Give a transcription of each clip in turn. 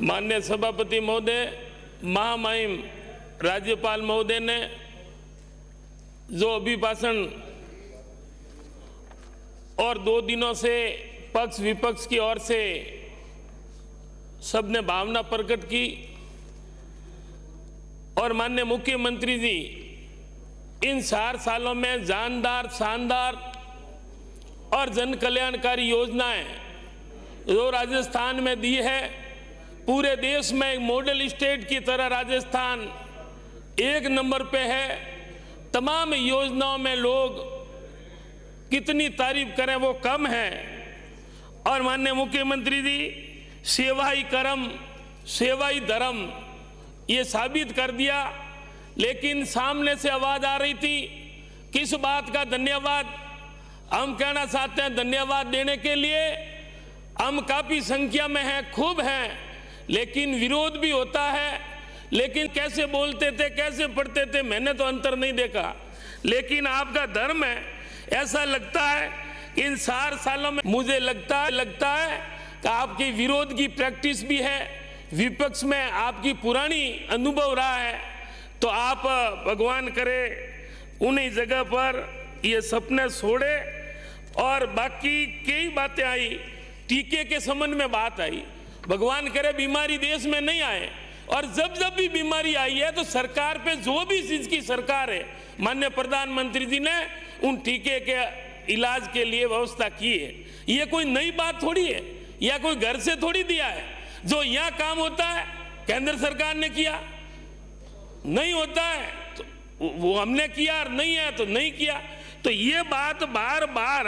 माननीय सभापति महोदय, महामहिम राज्यपाल महोदय ने जो अभिभाषण और 2 दिनों से पक्ष विपक्ष की ओर से सबने भावना प्रकट की और माननीय मुख्यमंत्री जी इन 4 सालों में जानदार, शानदार और जन कल्याणकारी योजनाएं जो राजस्थान में दी है, पूरे देश में एक मॉडल स्टेट की तरह राजस्थान 1 नंबर पे है। तमाम योजनाओं में लोग कितनी तारीफ करें वो कम है। और माननीय मुख्यमंत्री जी सेवा ही कर्म, सेवा ही धर्म ये साबित कर दिया। लेकिन सामने से आवाज आ रही थी, किस बात का धन्यवाद? हम कहना चाहते हैं धन्यवाद देने के लिए हम काफी संख्या में हैं, खूब हैं, लेकिन विरोध भी होता है। लेकिन कैसे बोलते थे, कैसे पढ़ते थे, मैंने तो अंतर नहीं देखा। लेकिन आपका धर्म है, ऐसा लगता है कि इन 4 सालों में मुझे लगता है कि आपकी विरोध की प्रैक्टिस भी है, विपक्ष में आपकी पुरानी अनुभव रहा है। तो आप भगवान करे उन्हीं जगह पर ये सपने छोड़े। और बाकी कई बातें आई, टीके के संबंध में बात आई, भगवान करे बीमारी देश में नहीं आए। और जब जब भी बीमारी आई है तो सरकार पे, जो भी चीज की सरकार है, माननीय प्रधानमंत्री जी ने उन टीके के इलाज के लिए व्यवस्था की है। ये कोई नई बात थोड़ी है, या कोई घर से थोड़ी दिया है। जो यहाँ काम होता है केंद्र सरकार ने किया, नहीं होता है तो वो हमने किया, और नहीं है तो नहीं किया। तो ये बात बार बार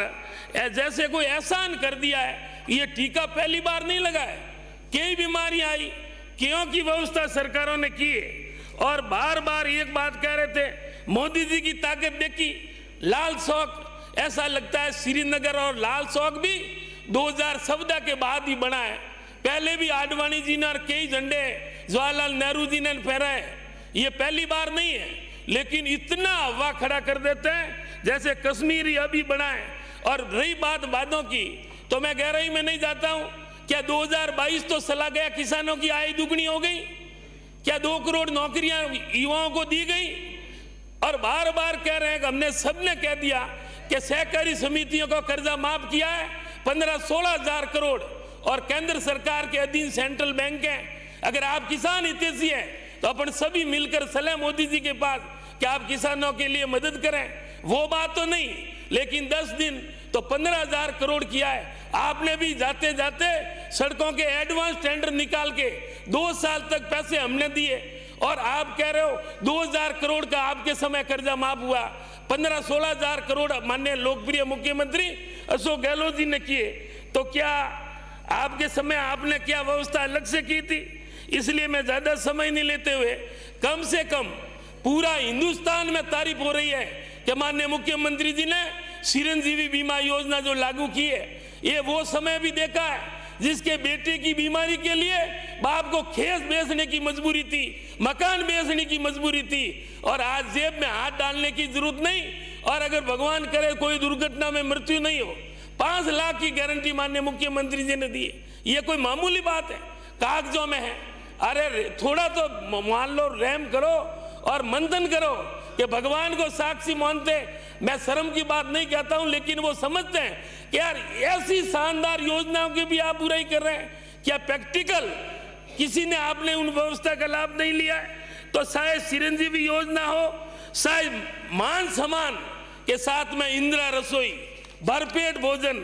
जैसे कोई एहसान कर दिया है। ये टीका पहली बार नहीं लगा है, कई बीमारी आई, क्यों की व्यवस्था सरकारों ने की है। और बार बार एक बात कह रहे थे, मोदी जी की ताकत देखी, लाल चौक ऐसा लगता है श्रीनगर और लाल चौक भी 2014 के बाद ही बना है। पहले भी आडवाणी जी ने और कई झंडे जवाहरलाल नेहरू जी ने फहराए, ये पहली बार नहीं है। लेकिन इतना हवा खड़ा कर देते हैं जैसे कश्मीर अभी बना है। और रही बात वादों की, तो मैं गहराई में नहीं जाता हूं। क्या 2022 तो चला गया, किसानों की आय दुगनी हो गई? क्या 2 करोड़ नौकरियां युवाओं को दी गई? और बार बार कह रहे हैं कि हमने सबने कह दिया कि सहकारी समितियों को कर्जा माफ किया है 15-16 हजार करोड़, और केंद्र सरकार के अधीन सेंट्रल बैंक है। अगर आप किसान हितैषी हैं तो अपन सभी मिलकर चले मोदी जी के पास कि आप किसानों के लिए मदद करें। वो बात तो नहीं, लेकिन 10 दिन तो 15,000 करोड़ किया है। आपने भी जाते जाते सड़कों के एडवांस टेंडर निकाल के 2 साल तक पैसे हमने दिए, और आप कह रहे हो 2,000 करोड़ का आपके समय कर्जा माफ हुआ। 15-16 हजार करोड़ माननीय लोकप्रिय मुख्यमंत्री अशोक गहलोत जी ने किए। तो क्या आपके समय आपने क्या व्यवस्था अलग से की थी? इसलिए मैं ज्यादा समय नहीं लेते हुए, कम से कम पूरा हिंदुस्तान में तारीफ हो रही है कि माननीय मुख्यमंत्री जी ने चिरंजीवी बीमा योजना जो लागू की है, ये वो समय भी देखा है जिसके बेटे की बीमारी के लिए बाप को खेत बेचने की मजबूरी थी, मकान बेचने की मजबूरी थी, और आज जेब में हाथ डालने की जरूरत नहीं। और अगर भगवान करे कोई दुर्घटना में मृत्यु नहीं हो, 5 लाख की गारंटी माननीय मुख्यमंत्री जी ने दी है। ये कोई मामूली बात है, कागजों में है। अरे थोड़ा तो मान लो, रहम करो और मंथन करो कि भगवान को साक्षी मानते। मैं शर्म की बात नहीं कहता हूं, लेकिन वो समझते हैं कि यार ऐसी शानदार योजनाओं की भी आप बुराई कर रहे हैं। क्या प्रैक्टिकल किसी ने आपने उन व्यवस्था का लाभ नहीं लिया है? तो शायद चिरंजीवी योजना हो, शायद मान सम्मान के साथ में इंदिरा रसोई, भरपेट भोजन,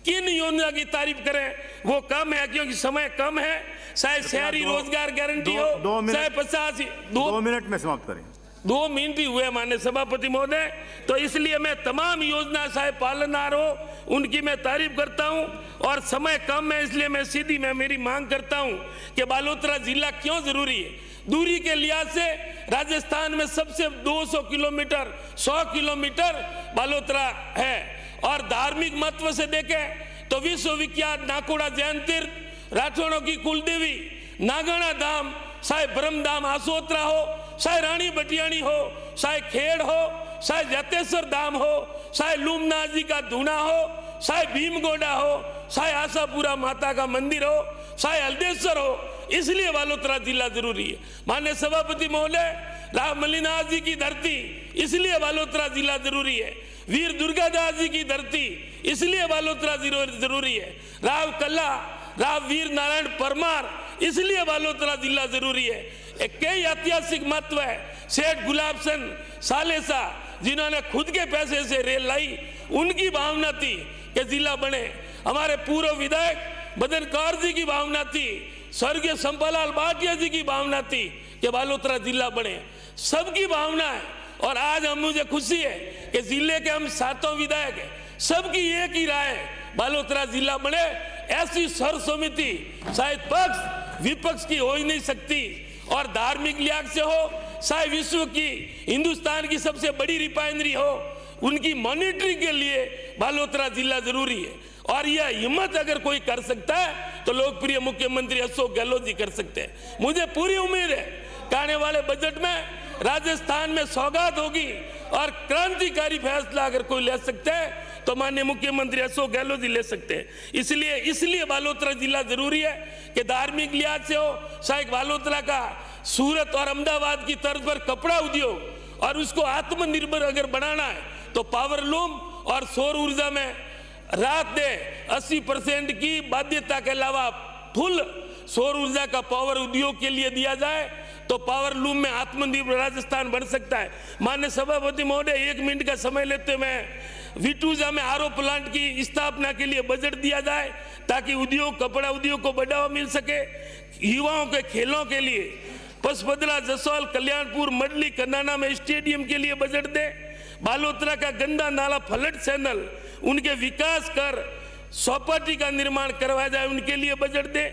किन योजना की तारीफ करें वो कम है, क्योंकि समय कम है। शायद शहरी रोजगार गारंटी हो, चाहे 50 2 मिनट में समाप्त करें। 2 मिनट ही हुए माननीय सभापति महोदय। तो इसलिए मैं तमाम योजना चाहे पालनहार हो उनकी मैं तारीफ करता हूं, और समय कम है इसलिए मैं सीधी मेरी मांग करता हूं कि बालोतरा जिला क्यों जरूरी है। दूरी के लिहाज से राजस्थान में सबसे 200 किलोमीटर 100 किलोमीटर बालोतरा है, और धार्मिक महत्व से देखें तो विश्वविख्यात नाकोड़ा जैन तीर्थ, राठौड़ों की कुलदेवी नागणा धाम, चाहे ब्रह्मधाम आसोत्रा हो, चाहे रानी बटियाणी हो, चाहे खेड़ हो, चाहे जतेश्वर धाम हो, चाहे लूमनाथ जी का धूना हो, चाहे भीमगोंडा हो, चाहे आशापुरा माता का मंदिर हो, चाहे हल्देश्वर हो, इसलिए बालोतरा जिला जरूरी है। माननीय सभापति महोदय, राम मल्लिनाथ जी की धरती, इसलिए बालोतरा जिला जरूरी है। वीर दुर्गादास जी की धरती, इसलिए बालोतरा जरूरी है। राव कल्ला, राव वीर नारायण परमार, इसलिए बालोतरा जिला जरूरी है। कई ऐतिहासिक महत्व है। सेठ गुलाब चंद सालेसा, जिन्होंने खुद के पैसे से रेल लाई, उनकी भावना थी कि जिला बने। हमारे पूर्व विधायक मदन कौर जी की भावना थी, स्वर्गीय संपालाल भाटिया जी की भावना थी कि बालोतरा जिला बने। सबकी भावना है और आज हम, मुझे खुशी है कि जिले के हम 7 विधायक हैं, सबकी एक ही राय है, बालोतरा जिला बने। ऐसी सर्वसम्मति शायद पक्ष विपक्ष की हो ही नहीं सकती। और धार्मिक लिहाज से हो, चाहे विश्व की, हिंदुस्तान की सबसे बड़ी रिफाइनरी हो, उनकी मॉनिटरिंग के लिए बालोतरा जिला जरूरी है। और यह हिम्मत अगर कोई कर सकता है तो लोकप्रिय मुख्यमंत्री अशोक गहलोत जी कर सकते हैं। मुझे पूरी उम्मीद है कि आने वाले बजट में राजस्थान में सौगात होगी और क्रांतिकारी फैसला अगर कोई ले सकते हैं तो माननीय मुख्यमंत्री अशोक गहलोत जी ले सकते हैं। इसलिए बालोतरा जिला जरूरी है कि धार्मिक लिहाज से हो, शायद बालोतरा का सूरत और अहमदाबाद की तर्ज पर कपड़ा उद्योग और उसको आत्मनिर्भर अगर बनाना है तो पावर लूम और सौर ऊर्जा में रात दे 80% की बाध्यता के अलावा फुल सौर ऊर्जा का पावर उद्योग के लिए दिया जाए तो पावर लूम में आत्मनिर्भर राजस्थान बन सकता है। माननीय सभापति महोदय, 1 मिनट का समय लेते मैं विटूजा में आरओ प्लांट की स्थापना के लिए बजट दिया जाए ताकि उद्योग, कपड़ा उद्योग को बढ़ावा मिल सके। युवाओं के खेलों के लिए पसपदरा, जसोल, कल्याणपुर, मडली, कन्नाना में स्टेडियम के लिए बजट दे। बालोतरा का गंदा नाला फ्लड चैनल उनके विकास कर सौपाटी का निर्माण करवाया जाए, उनके लिए बजट दे।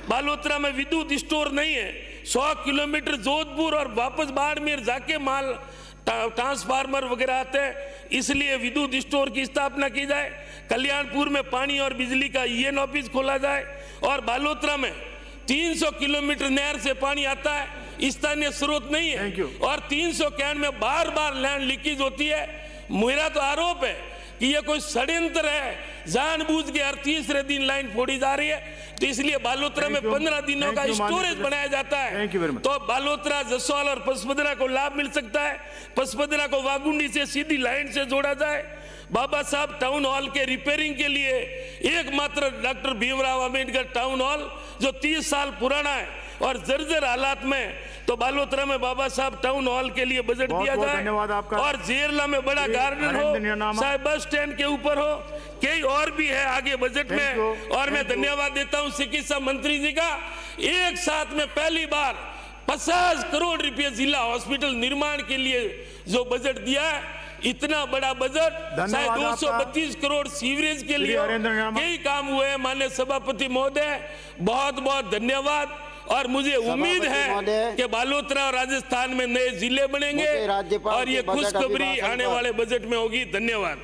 बालोतरा में विद्युत स्टोर नहीं है, 100 किलोमीटर जोधपुर और वापस बाड़मेर जाके माल ट्रांसफार्मर वगैरह आते हैं, इसलिए विद्युत स्टोर की स्थापना की जाए। कल्याणपुर में पानी और बिजली का ईएन ऑफिस खोला जाए और बालोतरा में 300 किलोमीटर नहर से पानी आता है, स्थानीय स्रोत नहीं है और 300 कैन में बार बार लैंड लीकेज होती है। मेरा तो आरोप है कि यह कोई षड्यंत्र है, जानबूझ के हर तीसरे दिन लाइन फोड़ी जा रही है। तो इसलिए बालोतरा में 15 दिनों का स्टोरेज बनाया जाता है तो बालोतरा, जसोल और पसपदरा को लाभ मिल सकता है। पसपदरा को वागुंडी से सीधी लाइन से जोड़ा जाए। बाबा साहब टाउन हॉल के रिपेयरिंग के लिए एकमात्र doctor Bhimrao Ambedkar town hall जो 30 साल पुराना है और जर्जर हालात में, तो बालोतरा में बाबा साहब टाउन हॉल के लिए बजट दिया जाए। और जेरला में बड़ा गार्डन हो, चाहे बस स्टैंड के ऊपर हो, कई और भी है आगे बजट में। और मैं धन्यवाद देता हूं चिकित्सा मंत्री जी का, एक साथ में पहली बार 50 करोड़ रुपए जिला हॉस्पिटल निर्माण के लिए जो बजट दिया है, इतना बड़ा बजट, शायद 232 करोड़ सीवरेज के लिए कई काम हुए हैं। माननीय सभापति महोदय, बहुत बहुत धन्यवाद। और मुझे उम्मीद है कि बालोतरा और राजस्थान में नए जिले बनेंगे और ये खुशखबरी आने वाले बजट में होगी। धन्यवाद।